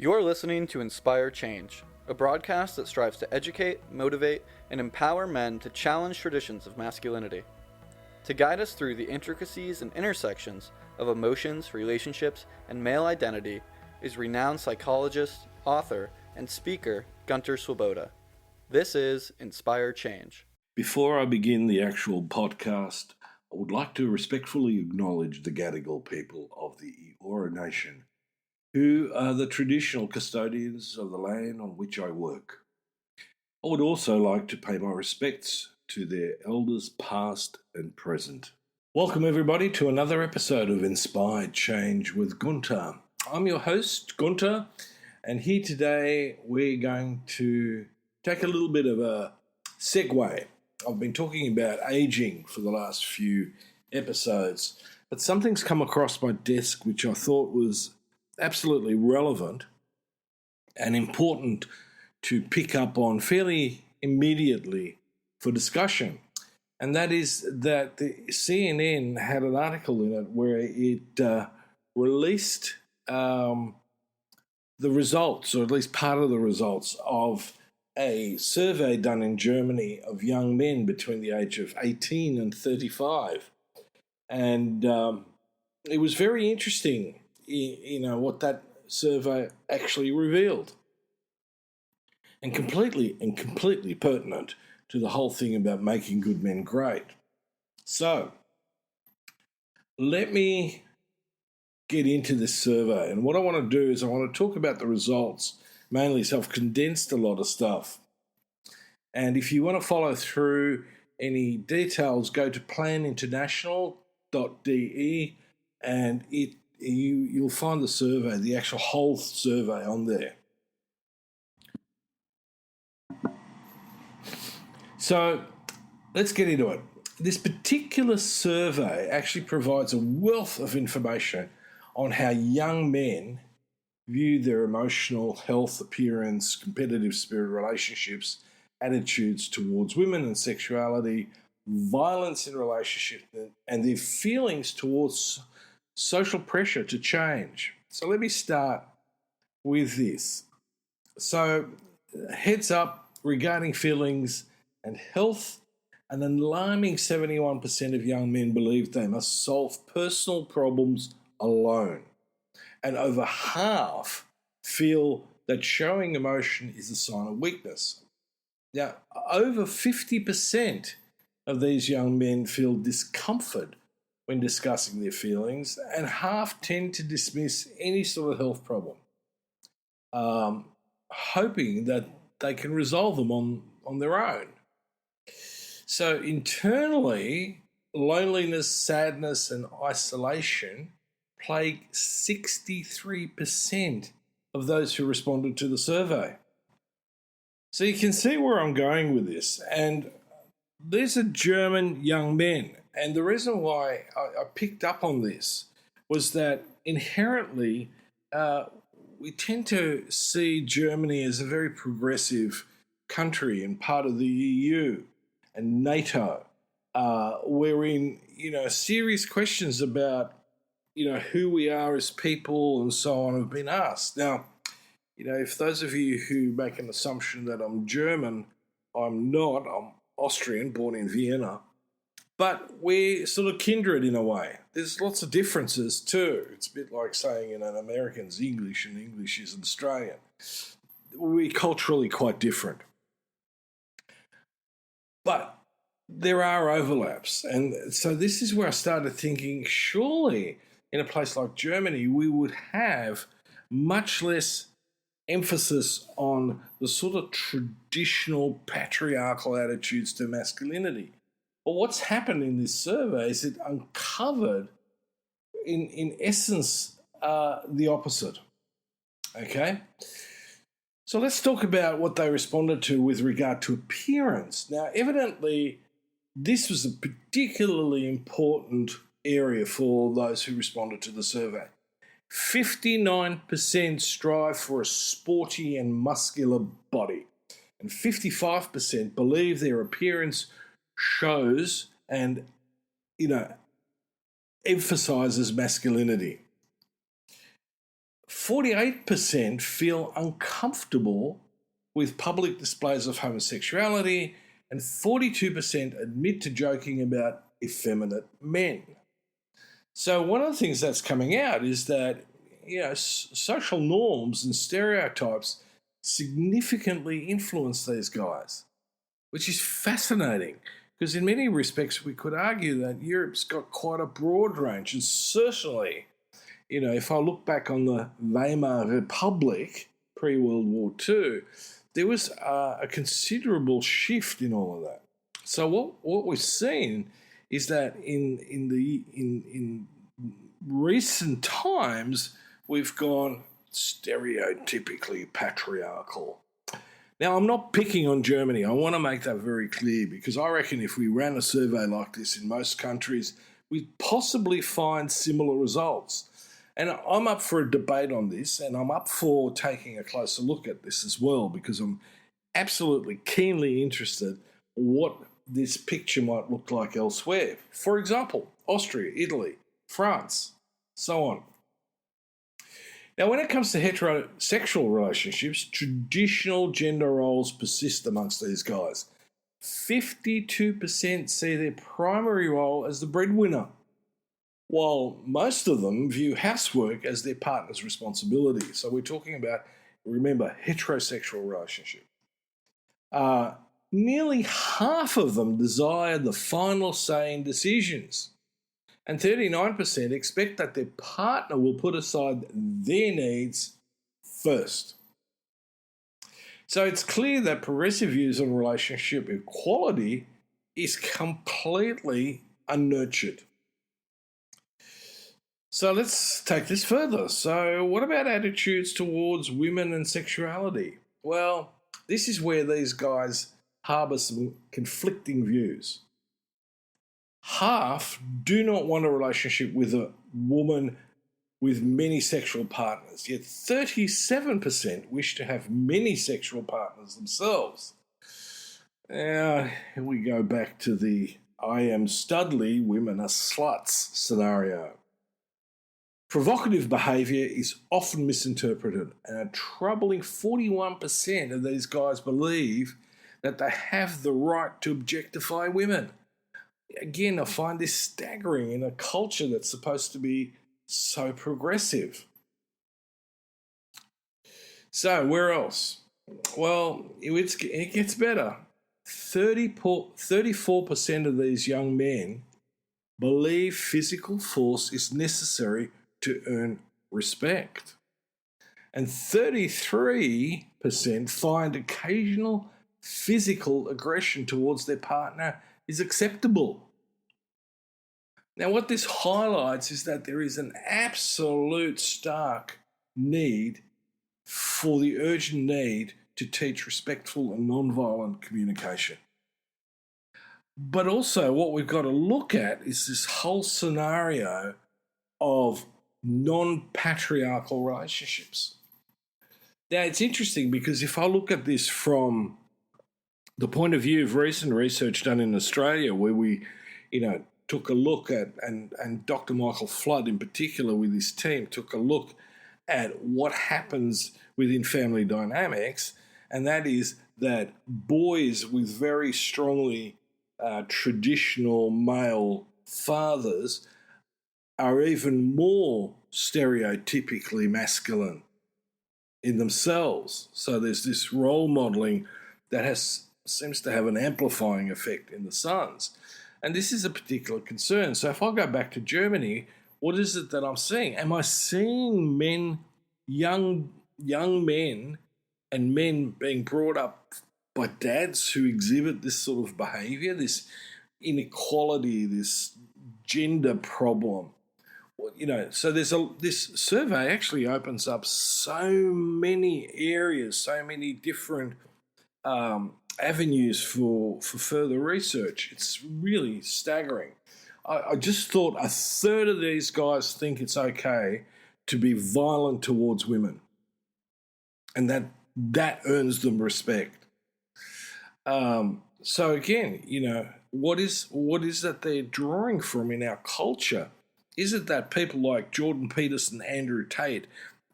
You're listening to Inspire Change, a broadcast that strives to educate, motivate, and empower men to challenge traditions of masculinity. To guide us through the intricacies and intersections of emotions, relationships, and male identity is renowned psychologist, author, and speaker Gunter. This is Inspire Change. Before I begin the actual podcast, I would like to respectfully acknowledge the Gadigal people of the Eora Nation, who are the traditional custodians of the land on which I work. I would also like to pay my respects to their elders past and present. Welcome everybody to another episode of Inspired Change with Gunter. I'm your host, Gunter, and here today we're going to take a little bit of a segue. I've been talking about aging for the last few episodes, but something's come across my desk which I thought was absolutely relevant and important to pick up on fairly immediately for discussion. And that is that the CNN had an article in it where it released the results, or at least part of the results, of a survey done in Germany of young men between the age of 18 and 35. And it was very interesting, what that survey actually revealed. And completely pertinent to the whole thing about making good men great. So, let me get into this survey. And what I want to do is I want to talk about the results, mainly, so I've condensed a lot of stuff. And if you want to follow through any details, go to planinternational.de and you'll find the survey, the actual whole survey on there. So let's get into it. This particular survey actually provides a wealth of information on how young men view their emotional health, appearance, competitive spirit, relationships, attitudes towards women and sexuality, violence in relationships, and their feelings towards social pressure to change. So let me start with this. So, heads up regarding feelings and health, an alarming 71% of young men believe they must solve personal problems alone. And over half feel that showing emotion is a sign of weakness. Now, over 50% of these young men feel discomfort when discussing their feelings, and half tend to dismiss any sort of health problem, hoping that they can resolve them on their own. So internally, loneliness, sadness, and isolation plague 63% of those who responded to the survey. So you can see where I'm going with this. And these are German young men. And the reason why I picked up on this was that inherently we tend to see Germany as a very progressive country and part of the EU and NATO, wherein, serious questions about, who we are as people and so on have been asked. Now, if those of you who make an assumption that I'm German, I'm not. I'm Austrian, born in Vienna. But we're sort of kindred in a way. There's lots of differences too. It's a bit like saying, an American's English and English is Australian. We're culturally quite different. But there are overlaps. And so this is where I started thinking, surely in a place like Germany, we would have much less emphasis on the sort of traditional patriarchal attitudes to masculinity. But what's happened in this survey is it uncovered, in essence, the opposite. Okay? So let's talk about what they responded to with regard to appearance. Now, evidently, this was a particularly important area for those who responded to the survey. 59% strive for a sporty and muscular body, and 55% believe their appearance shows and, emphasizes masculinity. 48% feel uncomfortable with public displays of homosexuality, and 42% admit to joking about effeminate men. So one of the things that's coming out is that social norms and stereotypes significantly influence these guys, which is fascinating because in many respects we could argue that Europe's got quite a broad range, and certainly, if I look back on the Weimar Republic pre-World War II, there was a considerable shift in all of that. So what we've seen is that in recent times we've gone stereotypically patriarchal. Now, I'm not picking on Germany. I want to make that very clear because I reckon if we ran a survey like this in most countries, we'd possibly find similar results. And I'm up for a debate on this, and I'm up for taking a closer look at this as well because I'm absolutely keenly interested in what this picture might look like elsewhere. For example, Austria, Italy, France, so on. Now, when it comes to heterosexual relationships, traditional gender roles persist amongst these guys. 52% see their primary role as the breadwinner, while most of them view housework as their partner's responsibility. So we're talking about, remember, heterosexual relationship. Nearly half of them desire the final say in decisions. And 39% expect that their partner will put aside their needs first. So it's clear that progressive views on relationship equality is completely unnurtured. So let's take this further. So what about attitudes towards women and sexuality? Well, this is where these guys harbour some conflicting views. Half do not want a relationship with a woman with many sexual partners, yet 37% wish to have many sexual partners themselves. Now, here we go back to the I am Studley, women are sluts scenario. Provocative behaviour is often misinterpreted, and a troubling 41% of these guys believe that they have the right to objectify women. Again, I find this staggering in a culture that's supposed to be so progressive. So, where else? Well, it gets better. 34% of these young men believe physical force is necessary to earn respect. And 33% find occasional physical aggression towards their partner is acceptable. Now, what this highlights is that there is an absolute stark need for the urgent need to teach respectful and non-violent communication. But also what we've got to look at is this whole scenario of non-patriarchal relationships. Now, it's interesting because if I look at this from the point of view of recent research done in Australia, where we, took a look at, and Dr. Michael Flood in particular with his team took a look at what happens within family dynamics, and that is that boys with very strongly traditional male fathers are even more stereotypically masculine in themselves. So there's this role modelling that seems to have an amplifying effect in the sons. And this is a particular concern. So if I go back to Germany, what is it that I'm seeing? Am I seeing men, young men, and men being brought up by dads who exhibit this sort of behaviour, this inequality, this gender problem? So this survey actually opens up so many areas, so many different avenues for further research. It's really staggering. I just thought a third of these guys think it's okay to be violent towards women, and that earns them respect. So again, what is that they're drawing from in our culture? Is it that people like Jordan Peterson, Andrew Tate,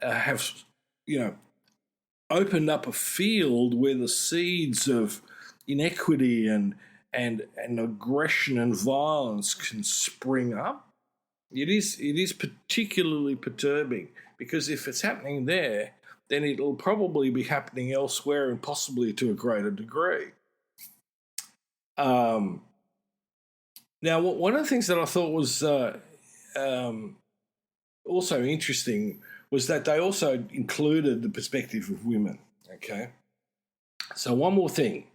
have, you know, opened up a field where the seeds of inequity and aggression and violence can spring up. It is particularly perturbing, because if it's happening there, then it'll probably be happening elsewhere, and possibly to a greater degree. Now, one of the things that I thought was also interesting was that they also included the perspective of women. Okay, so one more thing.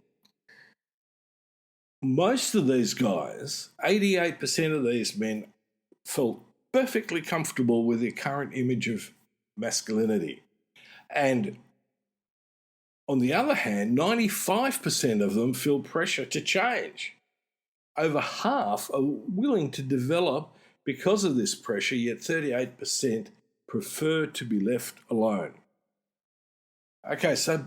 Most of these guys, 88% of these men, felt perfectly comfortable with their current image of masculinity. And on the other hand, 95% of them feel pressure to change. Over half are willing to develop because of this pressure, yet 38% prefer to be left alone. Okay, so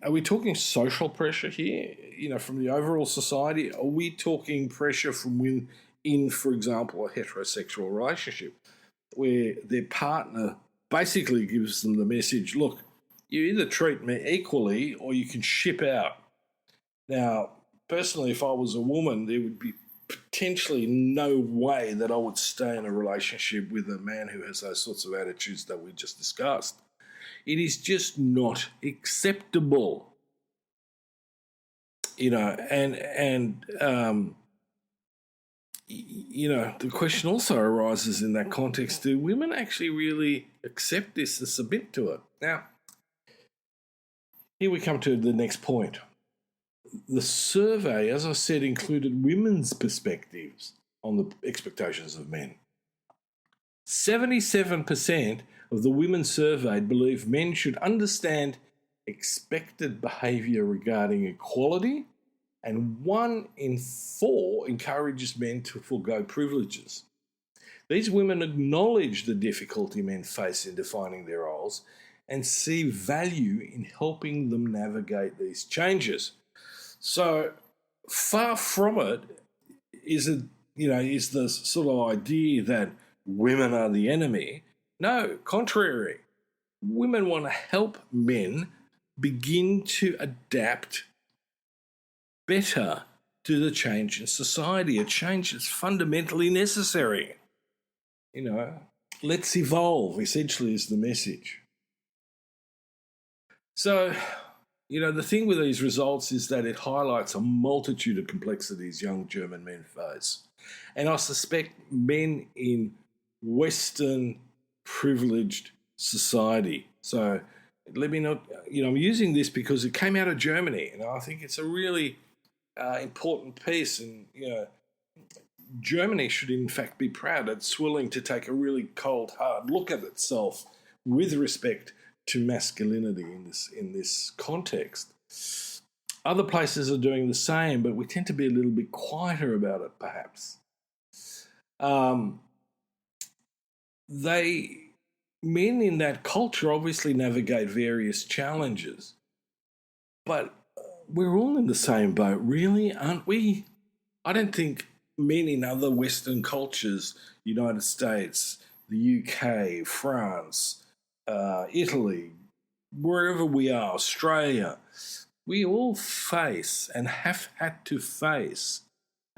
are we talking social pressure here, from the overall society? Are we talking pressure from within, for example, a heterosexual relationship, where their partner basically gives them the message, look, you either treat me equally or you can ship out. Now, personally, if I was a woman, there would be potentially no way that I would stay in a relationship with a man who has those sorts of attitudes that we just discussed. It is just not acceptable. The question also arises in that context: do women actually really accept this and submit to it? Now, here we come to the next point. The survey, as I said, included women's perspectives on the expectations of men. 77% of the women surveyed believe men should understand expected behaviour regarding equality, and 1 in 4 encourages men to forego privileges. These women acknowledge the difficulty men face in defining their roles and see value in helping them navigate these changes. So, far from it is the sort of idea that women are the enemy. No, contrary. Women want to help men begin to adapt better to the change in society, a change that's fundamentally necessary. Let's evolve, essentially, is the message. So, the thing with these results is that it highlights a multitude of complexities young German men face. And I suspect men in Western privileged society. So let me not, I'm using this because it came out of Germany, and I think it's a really important piece. And, Germany should in fact be proud. It's willing to take a really cold, hard look at itself with respect to masculinity in this context. Other places are doing the same, but we tend to be a little bit quieter about it, perhaps. Men in that culture obviously navigate various challenges, but we're all in the same boat, really, aren't we? I don't think men in other Western cultures, United States, the UK, France, Italy, wherever we are, Australia, we all face and have had to face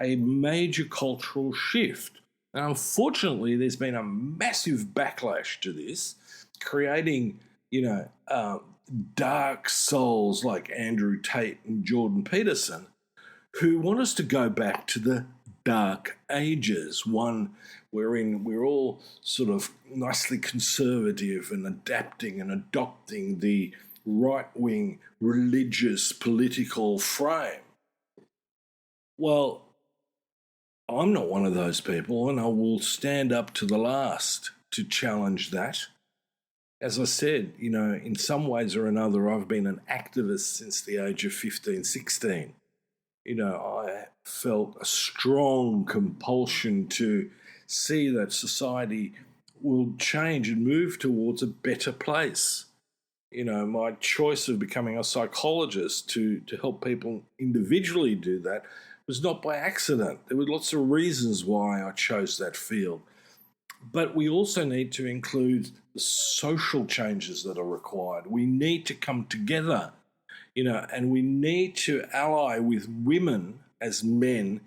a major cultural shift. And unfortunately, there's been a massive backlash to this, creating, dark souls like Andrew Tate and Jordan Peterson, who want us to go back to the dark ages, one wherein we're all sort of nicely conservative and adapting and adopting the right-wing religious political frame. Well, I'm not one of those people, and I will stand up to the last to challenge that. As I said, in some ways or another, I've been an activist since the age of 15, 16. I felt a strong compulsion to see that society will change and move towards a better place. My choice of becoming a psychologist to help people individually do that was not by accident. There were lots of reasons why I chose that field. But we also need to include the social changes that are required. We need to come together, and we need to ally with women as men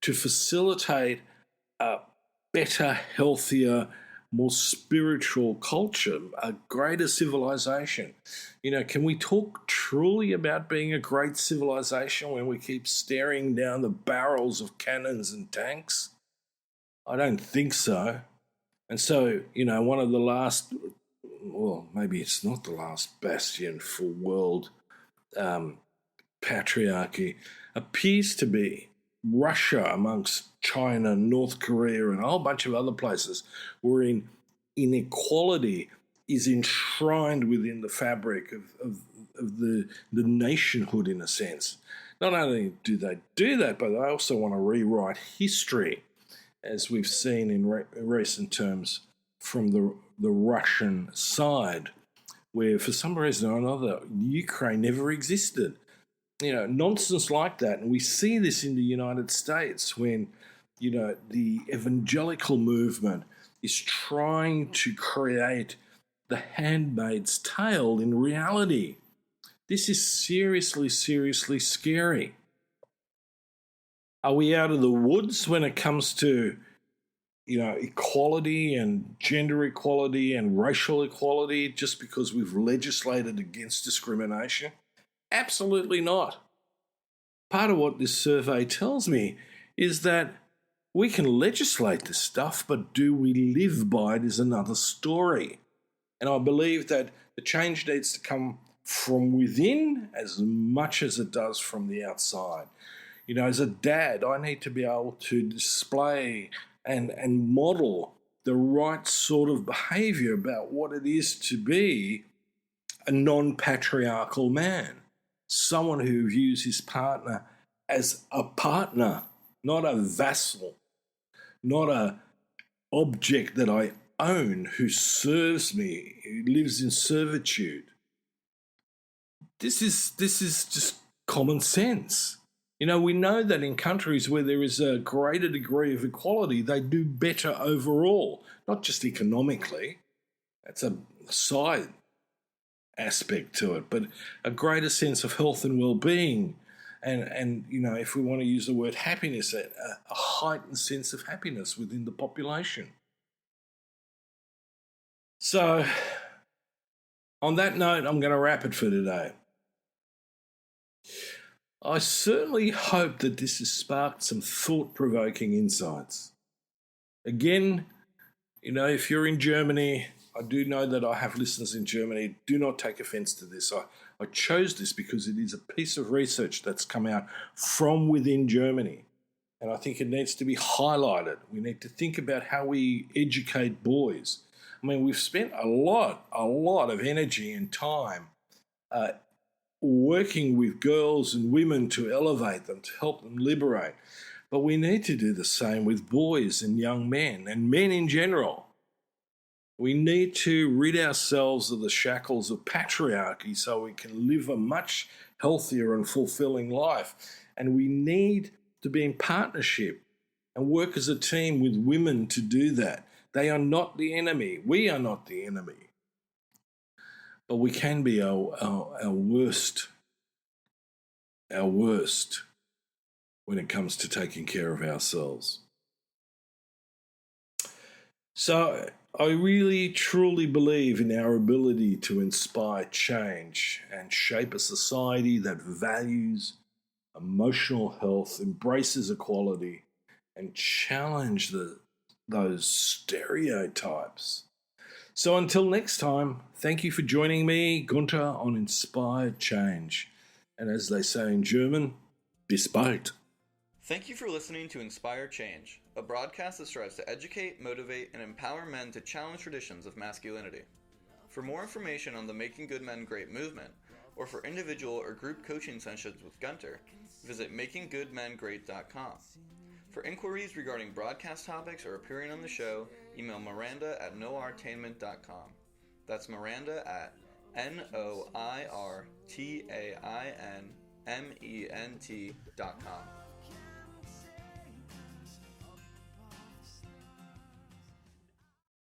to facilitate a better, healthier, more spiritual culture, a greater civilization. Can we talk truly about being a great civilization when we keep staring down the barrels of cannons and tanks? I don't think so. And so, one of the last, well, maybe it's not the last bastion for world patriarchy, appears to be Russia amongst China, North Korea, and a whole bunch of other places wherein inequality is enshrined within the fabric of the nationhood, in a sense. Not only do they do that, but they also want to rewrite history, as we've seen in recent terms from the Russian side, where for some reason or another, Ukraine never existed. Nonsense like that. And we see this in the United States when, the evangelical movement is trying to create the Handmaid's Tale in reality. This is seriously, seriously scary. Are we out of the woods when it comes to, equality and gender equality and racial equality just because we've legislated against discrimination? Absolutely not. Part of what this survey tells me is that we can legislate this stuff, but do we live by it is another story. And I believe that the change needs to come from within as much as it does from the outside. As a dad, I need to be able to display and model the right sort of behavior about what it is to be a non-patriarchal man. Someone who views his partner as a partner, not a vassal, not a object that I own, who serves me, who lives in servitude. This is just common sense. We know that in countries where there is a greater degree of equality, they do better overall, not just economically. That's a side aspect to it, but a greater sense of health and well-being, and if we want to use the word happiness, a heightened sense of happiness within the population. So, on that note, I'm going to wrap it for today. I certainly hope that this has sparked some thought-provoking insights. Again, if you're in Germany, I do know that I have listeners in Germany. Do not take offense to this. I chose this because it is a piece of research that's come out from within Germany. And I think it needs to be highlighted. We need to think about how we educate boys. I mean, we've spent a lot of energy and time working with girls and women to elevate them, to help them liberate. But we need to do the same with boys and young men and men in general. We need to rid ourselves of the shackles of patriarchy so we can live a much healthier and fulfilling life. And we need to be in partnership and work as a team with women to do that. They are not the enemy. We are not the enemy. But we can be our worst when it comes to taking care of ourselves. So I really, truly believe in our ability to inspire change and shape a society that values emotional health, embraces equality, and challenge those stereotypes. So until next time, thank you for joining me, Gunter, on Inspired Change. And as they say in German, bis bald. Thank you for listening to Inspire Change, a broadcast that strives to educate, motivate, and empower men to challenge traditions of masculinity. For more information on the Making Good Men Great movement, or for individual or group coaching sessions with Gunter, visit makinggoodmengreat.com. For inquiries regarding broadcast topics or appearing on the show, email Miranda at noirtainment.com. That's Miranda at noirtainment.com.